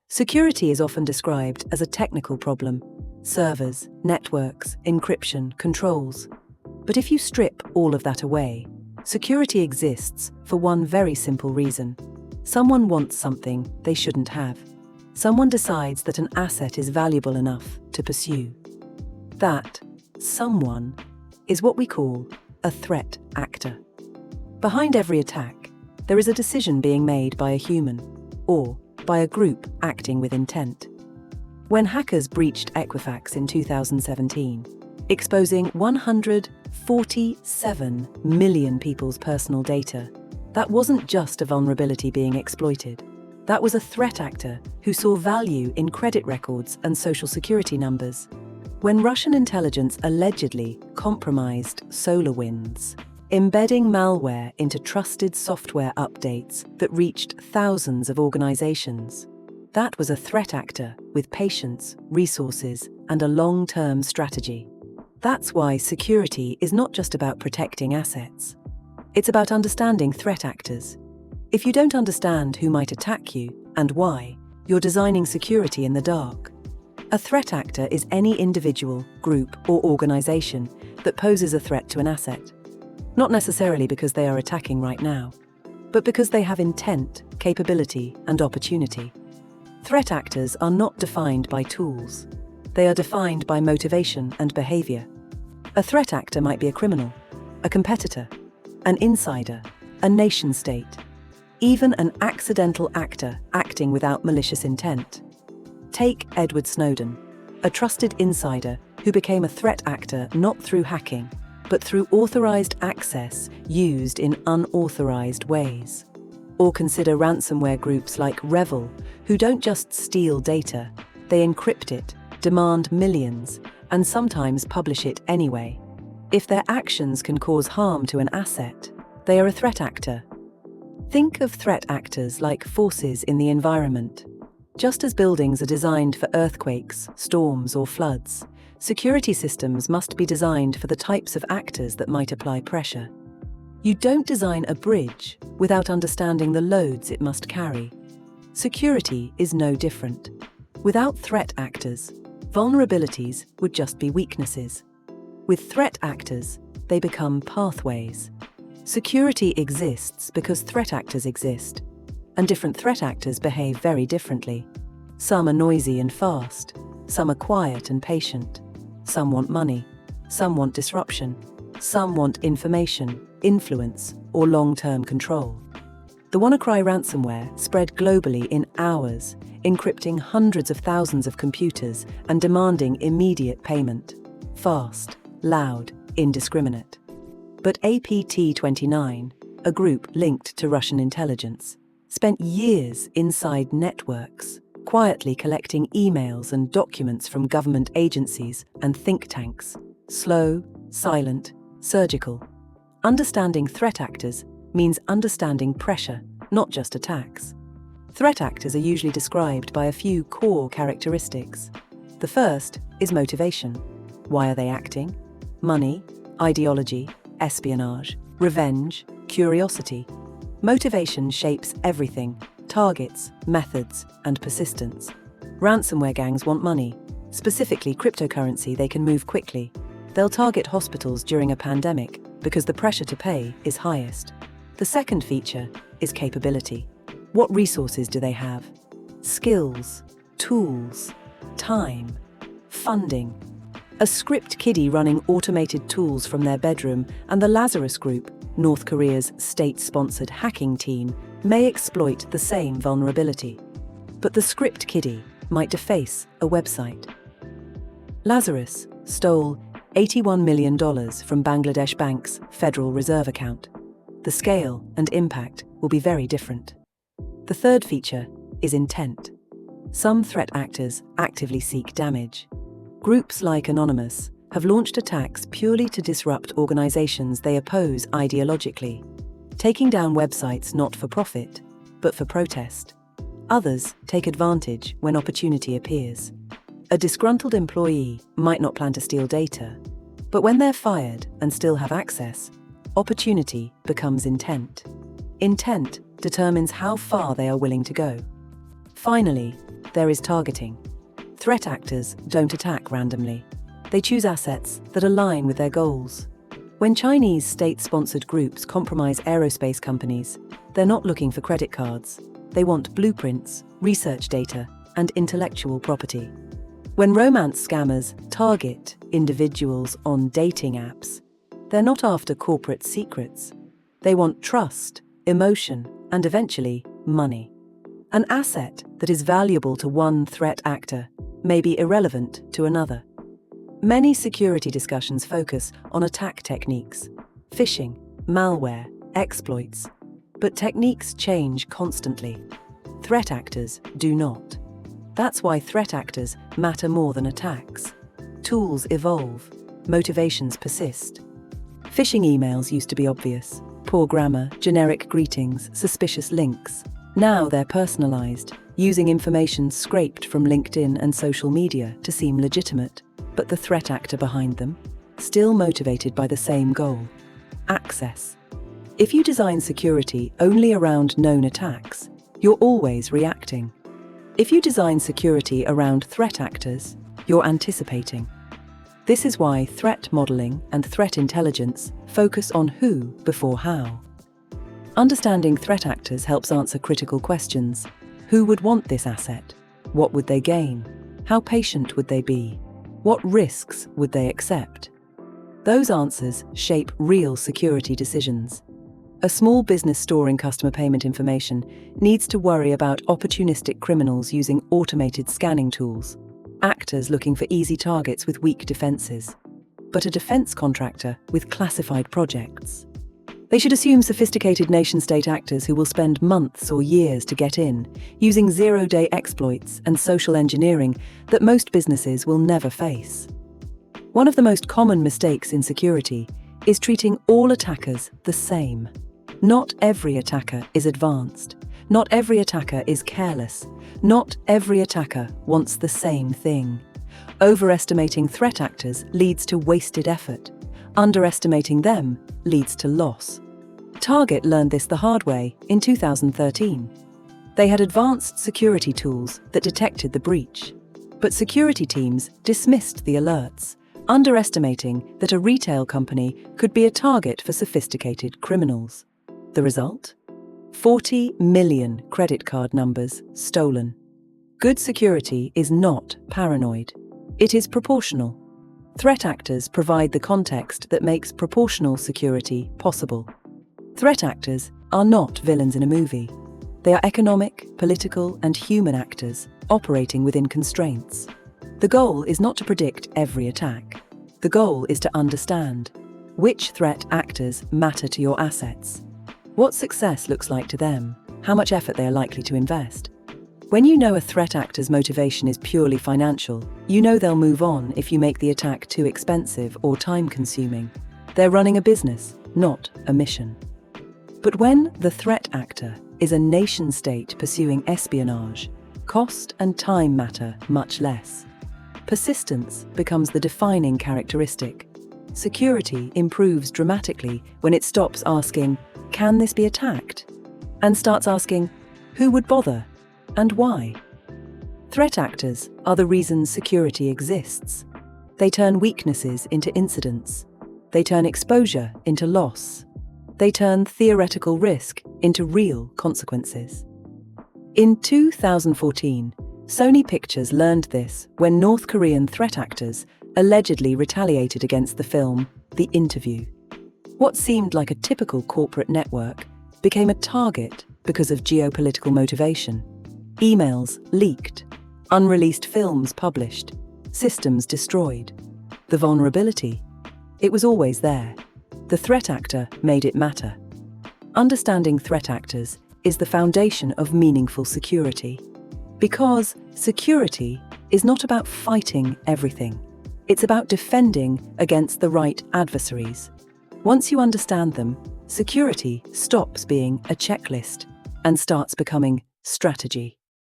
Security is often described as a technical problem: servers, networks, encryption, controls. But if you strip all of that away, security exists for one very simple reason. Someone wants something they shouldn't have. Someone decides that an asset is valuable enough to pursue. That someone is what we call a threat actor. Behind every attack, there is a decision being made by a human, or by a group acting with intent. When hackers breached Equifax in 2017, exposing 147 million people's personal data, that wasn't just a vulnerability being exploited. That was a threat actor who saw value in credit records and social security numbers. When Russian intelligence allegedly compromised SolarWinds, embedding malware into trusted software updates that reached thousands of organizations, that was a threat actor with patience, resources, and a long-term strategy. That's why security is not just about protecting assets. It's about understanding threat actors. If you don't understand who might attack you and why, you're designing security in the dark. A threat actor is any individual, group, or organization that poses a threat to an asset. Not necessarily because they are attacking right now, but because they have intent, capability, and opportunity. Threat actors are not defined by tools. They are defined by motivation and behavior. A threat actor might be a criminal, a competitor, an insider, a nation-state, even an accidental actor acting without malicious intent. Take Edward Snowden, a trusted insider who became a threat actor not through hacking, but through authorized access used in unauthorized ways. Or consider ransomware groups like Revel, who don't just steal data, they encrypt it, demand millions, and sometimes publish it anyway. If their actions can cause harm to an asset, they are a threat actor. Think of threat actors like forces in the environment. Just as buildings are designed for earthquakes, storms, or floods, security systems must be designed for the types of actors that might apply pressure. You don't design a bridge without understanding the loads it must carry. Security is no different. Without threat actors, vulnerabilities would just be weaknesses. With threat actors, they become pathways. Security exists because threat actors exist, and different threat actors behave very differently. Some are noisy and fast, some are quiet and patient. Some want money, some want disruption, some want information, influence, or long-term control. The WannaCry ransomware spread globally in hours, encrypting hundreds of thousands of computers and demanding immediate payment. Fast, loud, indiscriminate. But APT29, a group linked to Russian intelligence, spent years inside networks, quietly collecting emails and documents from government agencies and think tanks. Slow, silent, surgical. Understanding threat actors means understanding pressure, not just attacks. Threat actors are usually described by a few core characteristics. The first is motivation. Why are they acting? Money, ideology, espionage, revenge, curiosity. Motivation shapes everything: targets, methods, and persistence. Ransomware gangs want money, specifically cryptocurrency they can move quickly. They'll target hospitals during a pandemic because the pressure to pay is highest. The second feature is capability. What resources do they have? Skills, tools, time, funding. A script kiddie running automated tools from their bedroom and the Lazarus Group, North Korea's state-sponsored hacking team, may exploit the same vulnerability. But the script kiddie might deface a website. Lazarus stole $81 million from Bangladesh Bank's Federal Reserve account. The scale and impact will be very different. The third feature is intent. Some threat actors actively seek damage. Groups like Anonymous have launched attacks purely to disrupt organizations they oppose ideologically, taking down websites not for profit, but for protest. Others take advantage when opportunity appears. A disgruntled employee might not plan to steal data, but when they're fired and still have access, opportunity becomes intent. Intent determines how far they are willing to go. Finally, There is targeting. Threat actors don't attack randomly. They choose assets that align with their goals. When Chinese state-sponsored groups compromise aerospace companies, they're not looking for credit cards. They want blueprints, research data, and intellectual property. When romance scammers target individuals on dating apps, they're not after corporate secrets. They want trust, emotion, and eventually, money. An asset that is valuable to one threat actor may be irrelevant to another. Many security discussions focus on attack techniques, phishing, malware, exploits. But techniques change constantly. Threat actors do not. That's why threat actors matter more than attacks. Tools evolve, motivations persist. Phishing emails used to be obvious. Poor grammar, generic greetings, suspicious links. Now they're personalized, using information scraped from LinkedIn and social media to seem legitimate. But the threat actor behind them, still motivated by the same goal: access. If you design security only around known attacks, you're always reacting. If you design security around threat actors, you're anticipating. This is why threat modeling and threat intelligence focus on who before how. Understanding threat actors helps answer critical questions. Who would want this asset? What would they gain? How patient would they be? What risks would they accept? Those answers shape real security decisions. A small business storing customer payment information needs to worry about opportunistic criminals using automated scanning tools, actors looking for easy targets with weak defenses, but a defense contractor with classified projects. They should assume sophisticated nation-state actors who will spend months or years to get in, using zero-day exploits and social engineering that most businesses will never face. One of the most common mistakes in security is treating all attackers the same. Not every attacker is advanced. Not every attacker is careless. Not every attacker wants the same thing. Overestimating threat actors leads to wasted effort. Underestimating them leads to loss. Target learned this the hard way in 2013. They had advanced security tools that detected the breach. But security teams dismissed the alerts, underestimating that a retail company could be a target for sophisticated criminals. The result? 40 million credit card numbers stolen. Good security is not paranoid. It is proportional. Threat actors provide the context that makes proportional security possible. Threat actors are not villains in a movie. They are economic, political, and human actors operating within constraints. The goal is not to predict every attack. The goal is to understand which threat actors matter to your assets, what success looks like to them, how much effort they are likely to invest. When you know a threat actor's motivation is purely financial, you know they'll move on if you make the attack too expensive or time-consuming. They're running a business, not a mission. But when the threat actor is a nation-state pursuing espionage, cost and time matter much less. Persistence becomes the defining characteristic. Security improves dramatically when it stops asking, "Can this be attacked?" and starts asking, "Who would bother? And why?" Threat actors are the reason security exists. They turn weaknesses into incidents. They turn exposure into loss. They turn theoretical risk into real consequences. In 2014, Sony Pictures learned this when North Korean threat actors allegedly retaliated against the film The Interview. What seemed like a typical corporate network became a target because of geopolitical motivation. Emails leaked, unreleased films published, systems destroyed. The vulnerability? It was always there. The threat actor made it matter. Understanding threat actors is the foundation of meaningful security. Because security is not about fighting everything. It's about defending against the right adversaries. Once you understand them, security stops being a checklist and starts becoming strategy.